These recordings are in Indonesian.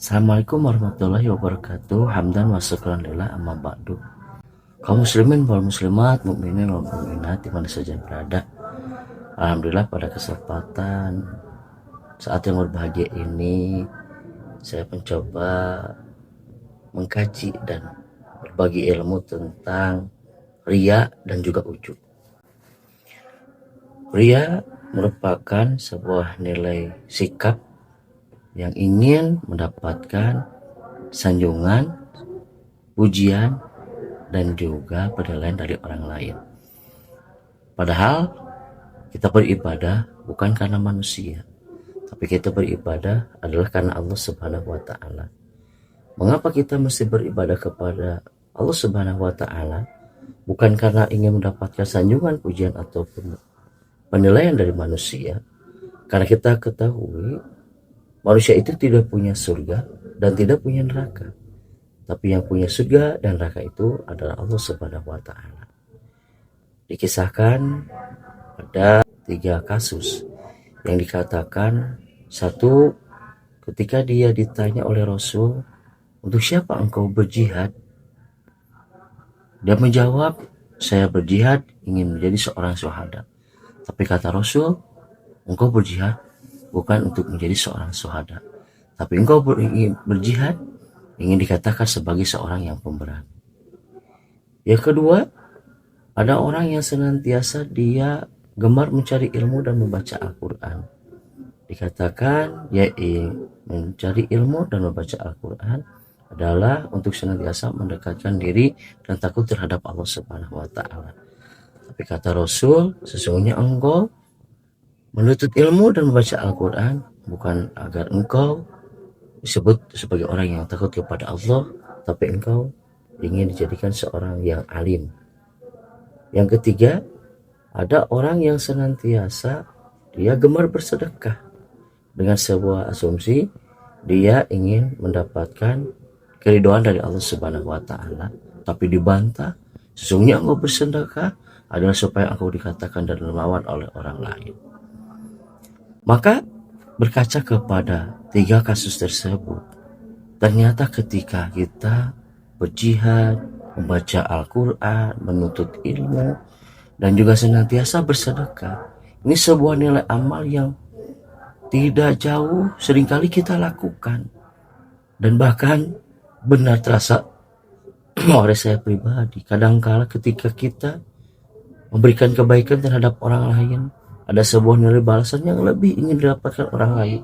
Assalamualaikum warahmatullahi wabarakatuh. Hamdan wa syukran lillah amma ba'du. Kaum muslimin wal muslimat, mukminin wal mukminat dimana saja berada. Alhamdulillah pada kesempatan saat yang berbahagia ini saya mencoba mengkaji dan berbagi ilmu tentang riya dan juga ujub. Riya merupakan sebuah nilai sikap yang ingin mendapatkan sanjungan, pujian, dan juga penilaian dari orang lain. Padahal kita beribadah bukan karena manusia, tapi kita beribadah adalah karena Allah Subhanahu wa Ta'ala. Mengapa kita mesti beribadah kepada Allah Subhanahu wa Ta'ala? Bukan karena ingin mendapatkan sanjungan, pujian, ataupun penilaian dari manusia, karena kita ketahui manusia itu tidak punya surga dan tidak punya neraka. Tapi yang punya surga dan neraka itu adalah Allah Subhanahu wa Ta'ala. Dikisahkan ada 3 kasus yang dikatakan, satu, ketika dia ditanya oleh Rasul, untuk siapa engkau berjihad? Dia menjawab, saya berjihad ingin menjadi seorang syuhada. Tapi kata Rasul, engkau berjihad bukan untuk menjadi seorang syuhada, tapi engkau berjihad ingin dikatakan sebagai seorang yang pemberani. Yang kedua, ada orang yang senantiasa dia gemar mencari ilmu dan membaca Al-Quran. Dikatakan ya mencari ilmu dan membaca Al-Quran adalah untuk senantiasa mendekatkan diri dan takut terhadap Allah Subhanahu wa Ta'ala. Tapi kata Rasul, sesungguhnya engkau menuntut ilmu dan membaca Al-Quran bukan agar engkau disebut sebagai orang yang takut kepada Allah, tapi engkau ingin dijadikan seorang yang alim. Yang ketiga, ada orang yang senantiasa dia gemar bersedekah dengan sebuah asumsi dia ingin mendapatkan keridhaan dari Allah Subhanahu wa Ta'ala, tapi dibantah, sesungguhnya engkau bersedekah adalah supaya engkau dikatakan dermawan oleh orang lain. Maka berkaca kepada 3 kasus tersebut, ternyata ketika kita berjihad, membaca Al-Quran, menuntut ilmu, dan juga senantiasa bersedekah, ini sebuah nilai amal yang tidak jauh seringkali kita lakukan, dan bahkan benar terasa oleh saya pribadi. Kadangkala ketika kita memberikan kebaikan terhadap orang lain, ada sebuah nilai balasan yang lebih ingin didapatkan orang lain.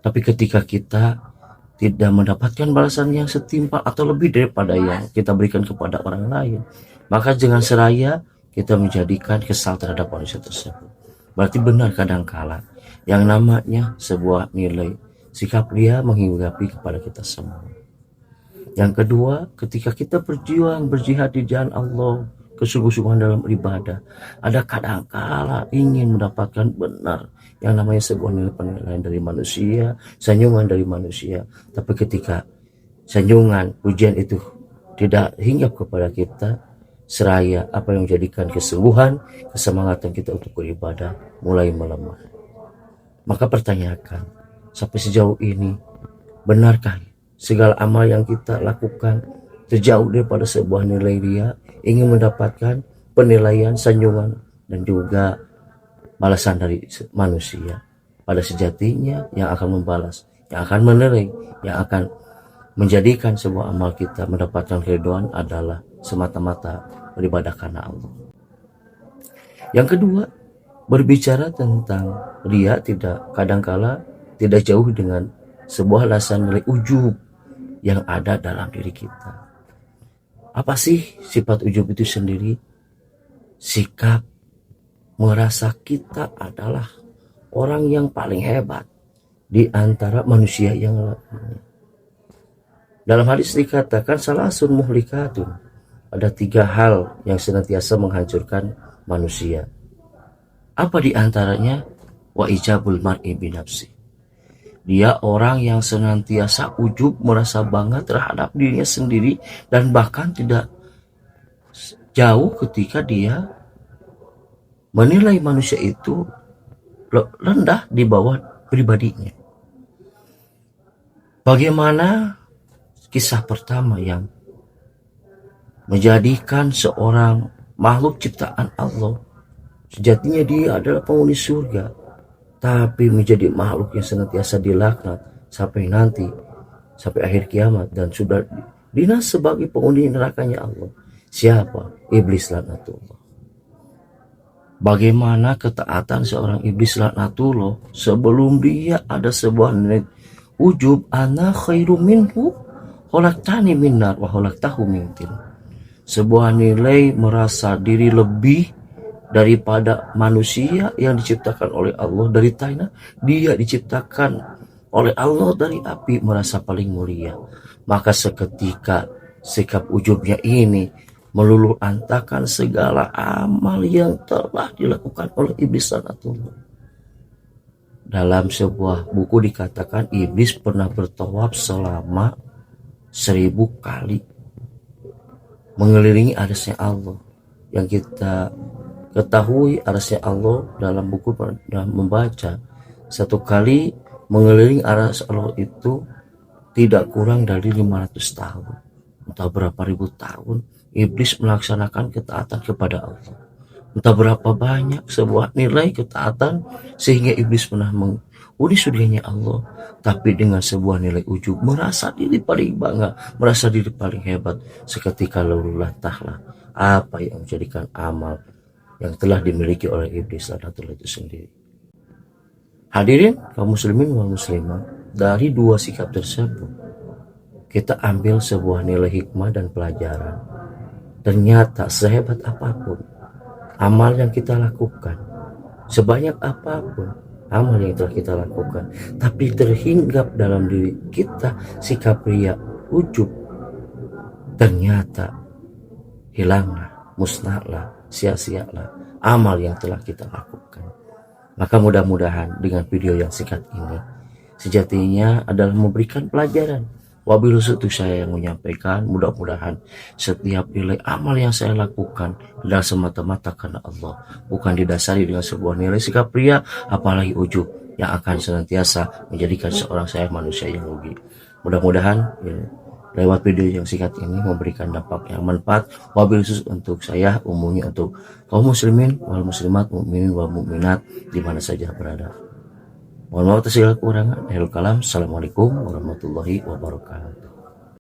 Tapi ketika kita tidak mendapatkan balasan yang setimpal atau lebih daripada yang kita berikan kepada orang lain, maka dengan seraya kita menjadikan kesal terhadap manusia tersebut. Berarti benar kadangkala yang namanya sebuah nilai sikap riya menghinggapi kepada kita semua. Yang kedua, ketika kita berjuang berjihad di jalan Allah, kesungguh-sungguhan dalam ibadah, ada kadangkala ingin mendapatkan benar yang namanya sebuah nilai penilaian dari manusia, sanjungan dari manusia. Tapi ketika sanjungan, pujian itu tidak hinggap kepada kita, seraya apa yang menjadikan kesungguhan, kesemangatan kita untuk beribadah mulai melemah. Maka pertanyakan, sampai sejauh ini, benarkah segala amal yang kita lakukan terjauh daripada sebuah nilai riya, ingin mendapatkan penilaian, sanjungan, dan juga balasan dari manusia? Pada sejatinya yang akan membalas, yang akan menilai, yang akan menjadikan sebuah amal kita mendapatkan keridhaan adalah semata-mata beribadah karena Allah. Yang kedua, berbicara tentang riya kadangkala tidak jauh dengan sebuah alasan nilai ujub yang ada dalam diri kita. Apa sih sifat ujub itu sendiri? Sikap merasa kita adalah orang yang paling hebat di antara manusia yang lainnya. Dalam hadis dikatakan salasun muhlikatun, ada 3 hal yang senantiasa menghancurkan manusia. Apa di antaranya? Wa ijabul mar'i binafsi. Dia orang yang senantiasa ujub, merasa bangga terhadap dirinya sendiri, dan bahkan tidak jauh ketika dia menilai manusia itu rendah di bawah pribadinya. Bagaimana kisah pertama yang menjadikan seorang makhluk ciptaan Allah, sejatinya dia adalah penghuni surga, tapi menjadi makhluk yang senantiasa dilaknat sampai nanti, sampai akhir kiamat, dan sudah dinas sebagai penghuni nerakanya Allah. Siapa? Iblis laknatullah. Bagaimana ketaatan seorang iblis laknatullah sebelum dia ada sebuah nilai ujub, ana khairu minhu khalaqtani min nar wa khalaqtahu min tin. Sebuah nilai merasa diri lebih daripada manusia yang diciptakan oleh Allah dari tanah, dia diciptakan oleh Allah dari api, merasa paling mulia. Maka seketika sikap ujubnya ini meluluh antakan segala amal yang telah dilakukan oleh iblis laknatullah. Dalam sebuah buku dikatakan iblis pernah bertawaf selama 1000 kali mengelilingi arsy Allah. Yang kita ketahui arsy Allah dalam buku pernah membaca, satu kali mengelilingi arsy Allah itu tidak kurang dari 500 tahun, entah berapa ribu tahun iblis melaksanakan ketaatan kepada Allah. Entah berapa banyak sebuah nilai ketaatan sehingga iblis pernah menghuni surganya Allah, tapi dengan sebuah nilai ujub, merasa diri paling bangga, merasa diri paling hebat. Seketika lalu latahlah apa yang menjadikan amal yang telah dimiliki oleh iblis laknatullah itu sendiri. Hadirin kaum muslimin wal muslimah, dari dua sikap tersebut kita ambil sebuah nilai hikmah dan pelajaran. Ternyata sehebat apapun amal yang kita lakukan, sebanyak apapun amal yang telah kita lakukan, tapi terhinggap dalam diri kita sikap riya, ujub, ternyata hilanglah, musnahlah, sia-sialah amal yang telah kita lakukan. Maka mudah-mudahan dengan video yang singkat ini sejatinya adalah memberikan pelajaran. Wabil itu saya yang menyampaikan, mudah-mudahan setiap nilai amal yang saya lakukan adalah semata-mata karena Allah, bukan didasari dengan sebuah nilai sikap pria, apalagi ujub yang akan senantiasa menjadikan seorang saya manusia yang rugi. Mudah-mudahan lewat video yang singkat ini memberikan dampak yang manfaat, wabil khusus untuk saya, umumnya untuk kaum muslimin wal muslimat, mukminin wal mukminat di mana saja berada. Mohon maaf atas segala kekurangan. Akhirul kalam. Assalamualaikum warahmatullahi wabarakatuh.